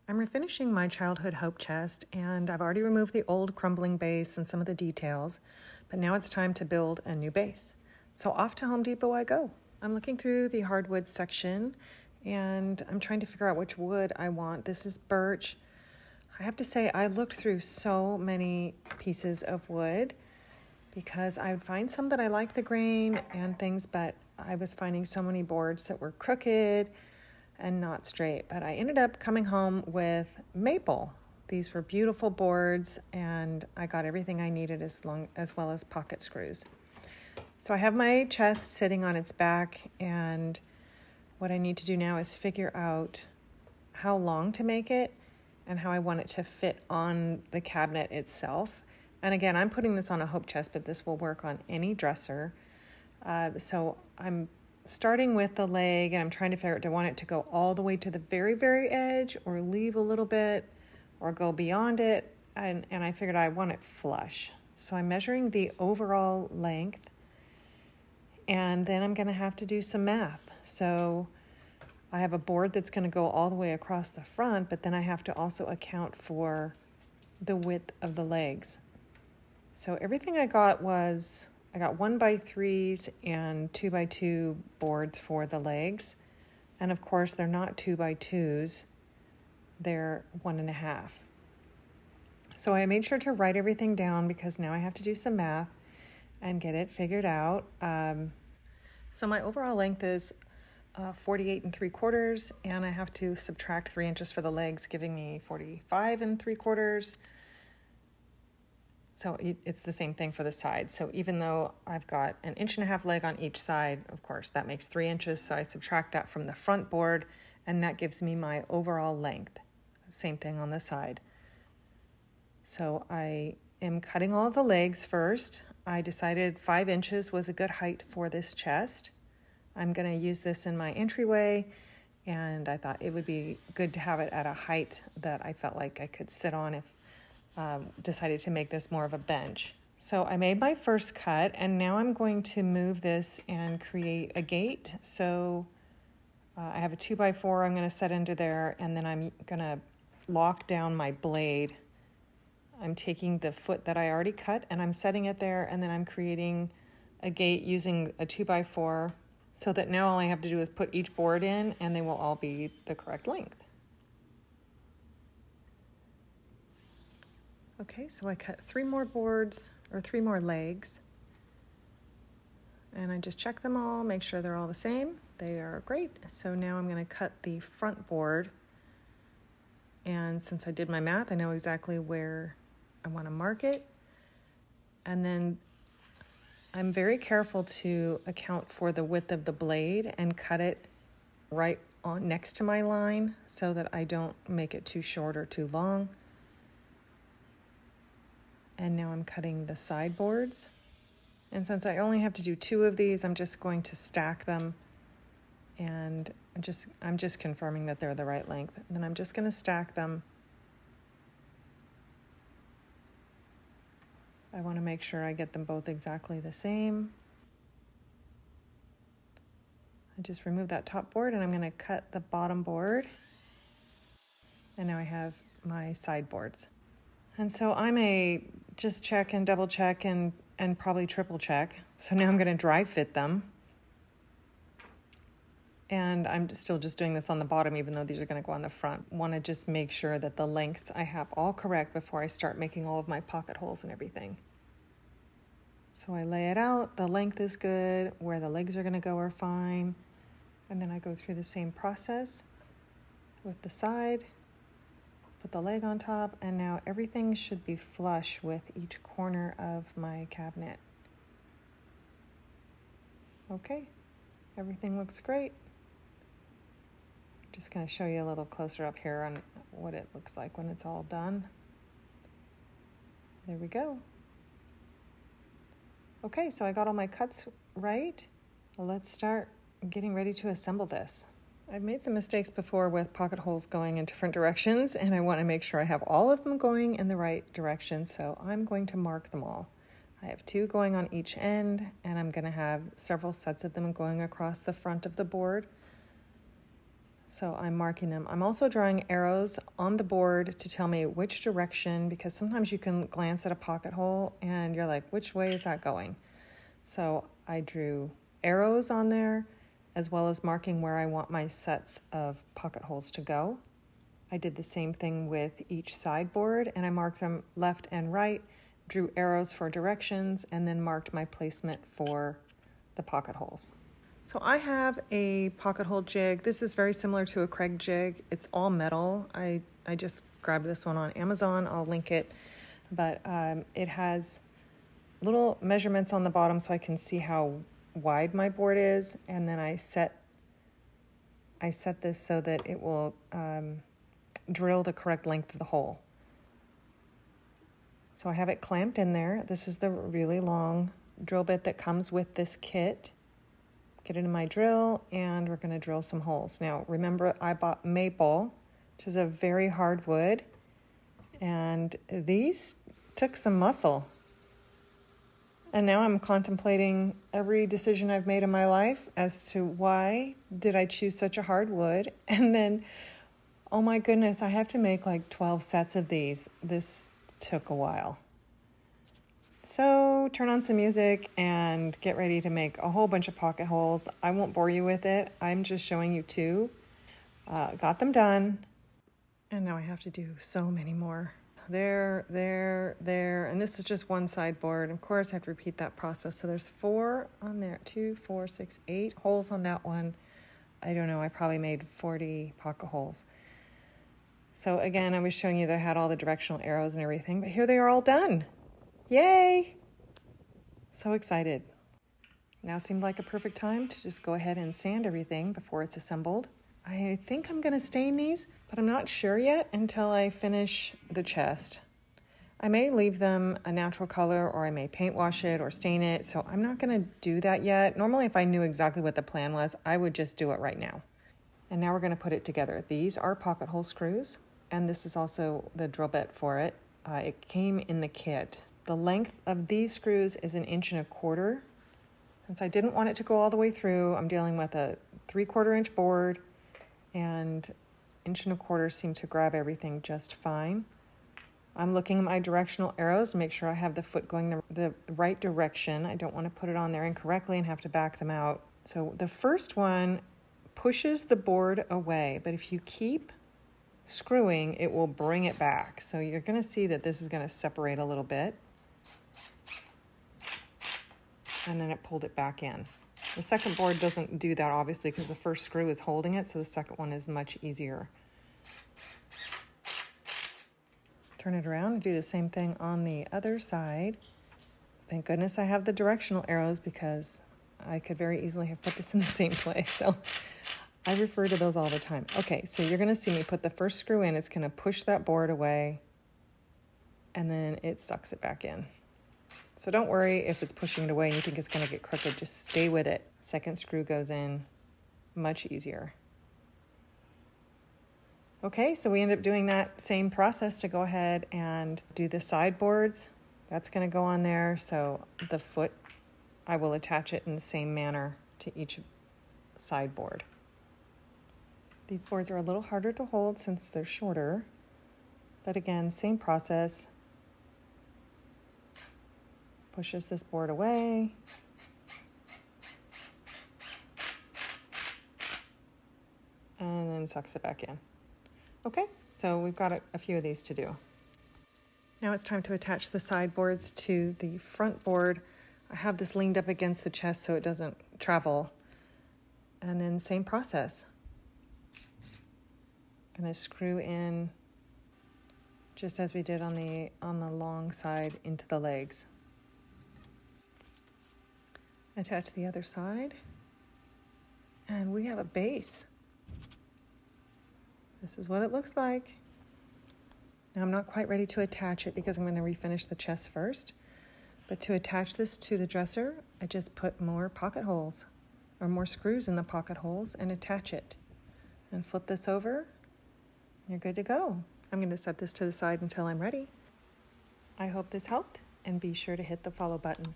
I'm refinishing my childhood hope chest, and I've already removed the old crumbling base and some of the details, but now it's time to build a new base. So off to Home Depot I go. I'm looking through the hardwood section, and I'm trying to figure out which wood I want. This is birch. I have to say, I looked through so many pieces of wood because I would find some that I like the grain and things, but I was finding so many boards that were crooked and not straight. But I ended up coming home with maple. These were beautiful boards, and I got everything I needed as well as pocket screws. So I have my chest sitting on its back, and what I need to do now is figure out how long to make it and how I want it to fit on the cabinet itself. And again, I'm putting this on a hope chest, but this will work on any dresser. So I'm starting with the leg, and I'm trying to figure out, do I want it to go all the way to the very, very edge, or leave a little bit, or go beyond it? And I figured I want it flush. So I'm measuring the overall length, and then I'm going to have to do some math. So I have a board that's going to go all the way across the front, but then I have to also account for the width of the legs. So everything I got 1x3s and 2x2 boards for the legs. And of course, they're not 2x2s, they're 1.5. So I made sure to write everything down because now I have to do some math and get it figured out. So my overall length is 48 3/4, and I have to subtract 3 inches for the legs, giving me 45 3/4. So it's the same thing for the side. So even though I've got 1.5 inches leg on each side, of course, that makes 3 inches. So I subtract that from the front board, and that gives me my overall length. Same thing on the side. So I am cutting all the legs first. I decided 5 inches was a good height for this chest. I'm going to use this in my entryway, and I thought it would be good to have it at a height that I felt like I could sit on if decided to make this more of a bench. So I made my first cut, and now I'm going to move this and create a gate. So I have a 2x4 I'm going to set into there, and then I'm going to lock down my blade. I'm taking the foot that I already cut, and I'm setting it there, and then I'm creating a gate using a 2x4 so that now all I have to do is put each board in, and they will all be the correct length. Okay, so I cut 3 more boards, or 3 more legs, and I just check them all, make sure they're all the same. They are great. So now I'm going to cut the front board, and since I did my math, I know exactly where I want to mark it. And then I'm very careful to account for the width of the blade and cut it right on next to my line so that I don't make it too short or too long. And now I'm cutting the side boards. And since I only have to do 2 of these, I'm just going to stack them, and I'm just confirming that they're the right length. And then I'm just going to stack them. I want to make sure I get them both exactly the same. I just remove that top board, and I'm going to cut the bottom board. And now I have my side boards. And so I just check and double check and probably triple check. So now I'm going to dry fit them. And I'm still just doing this on the bottom, even though these are going to go on the front. Want to just make sure that the length I have all correct before I start making all of my pocket holes and everything. So I lay it out, the length is good, where the legs are going to go are fine. And then I go through the same process with the side. Put the leg on top, and now everything should be flush with each corner of my cabinet. Okay, everything looks great. I'm just going to show you a little closer up here on what it looks like when it's all done. There we go. Okay, so I got all my cuts right. Let's start getting ready to assemble this. I've made some mistakes before with pocket holes going in different directions, and I want to make sure I have all of them going in the right direction, so I'm going to mark them all. I have 2 going on each end, and I'm going to have several sets of them going across the front of the board. So I'm marking them. I'm also drawing arrows on the board to tell me which direction, because sometimes you can glance at a pocket hole and you're like, which way is that going? So I drew arrows on there, as well as marking where I want my sets of pocket holes to go. I did the same thing with each sideboard, and I marked them left and right, drew arrows for directions, and then marked my placement for the pocket holes. So I have a pocket hole jig. This is very similar to a Craig jig. It's all metal. I just grabbed this one on Amazon. I'll link it. But it has little measurements on the bottom so I can see how wide my board is. And then I set this so that it will drill the correct length of the hole. So I have it clamped in there. This is the really long drill bit that comes with this kit. Get it in my drill, and we're going to drill some holes. Now, remember, I bought maple, which is a very hard wood, and these took some muscle. And now I'm contemplating every decision I've made in my life as to why did I choose such a hard wood. And then, oh my goodness, I have to make like 12 sets of these. This took a while. So turn on some music and get ready to make a whole bunch of pocket holes. I won't bore you with it. I'm just showing you two. Got them done. And now I have to do so many more. There, and this is just one sideboard. Of course, I have to repeat that process. So there's 4 on there, 2, 4, 6, 8 holes on that one. I don't know, I probably made 40 pocket holes. So again, I was showing you that I had all the directional arrows and everything, but here they are all done. Yay! So excited. Now seemed like a perfect time to just go ahead and sand everything before it's assembled. I think I'm going to stain these, but I'm not sure yet until I finish the chest. I may leave them a natural color, or I may paint wash it or stain it, so I'm not going to do that yet. Normally, if I knew exactly what the plan was, I would just do it right now. And now we're going to put it together. These are pocket hole screws, and this is also the drill bit for it. It came in the kit. The length of these screws is 1 1/4 inches. Since I didn't want it to go all the way through, I'm dealing with a 3/4 inch board, and 1 1/4 inches seem to grab everything just fine. I'm looking at my directional arrows to make sure I have the foot going the right direction. I don't want to put it on there incorrectly and have to back them out. So the first one pushes the board away, but if you keep screwing, it will bring it back. So you're going to see that this is going to separate a little bit. And then it pulled it back in. The second board doesn't do that, obviously, because the first screw is holding it, so the second one is much easier. Turn it around and do the same thing on the other side. Thank goodness I have the directional arrows, because I could very easily have put this in the same place. So I refer to those all the time. Okay, so you're going to see me put the first screw in. It's going to push that board away, and then it sucks it back in. So don't worry if it's pushing it away and you think it's going to get crooked. Just stay with it. Second screw goes in. Much easier. Okay, so we end up doing that same process to go ahead and do the sideboards. That's going to go on there. So the foot, I will attach it in the same manner to each sideboard. These boards are a little harder to hold since they're shorter, but again, same process. Pushes this board away. And then sucks it back in. Okay, so we've got a few of these to do. Now it's time to attach the sideboards to the front board. I have this leaned up against the chest so it doesn't travel. And then same process. Gonna screw in just as we did on the long side into the legs. Attach the other side, and we have a base. This is what it looks like. Now I'm not quite ready to attach it because I'm going to refinish the chest first, but to attach this to the dresser, I just put more pocket holes or more screws in the pocket holes and attach it. And flip this over. You're good to go. I'm going to set this to the side until I'm ready. I hope this helped, and be sure to hit the follow button.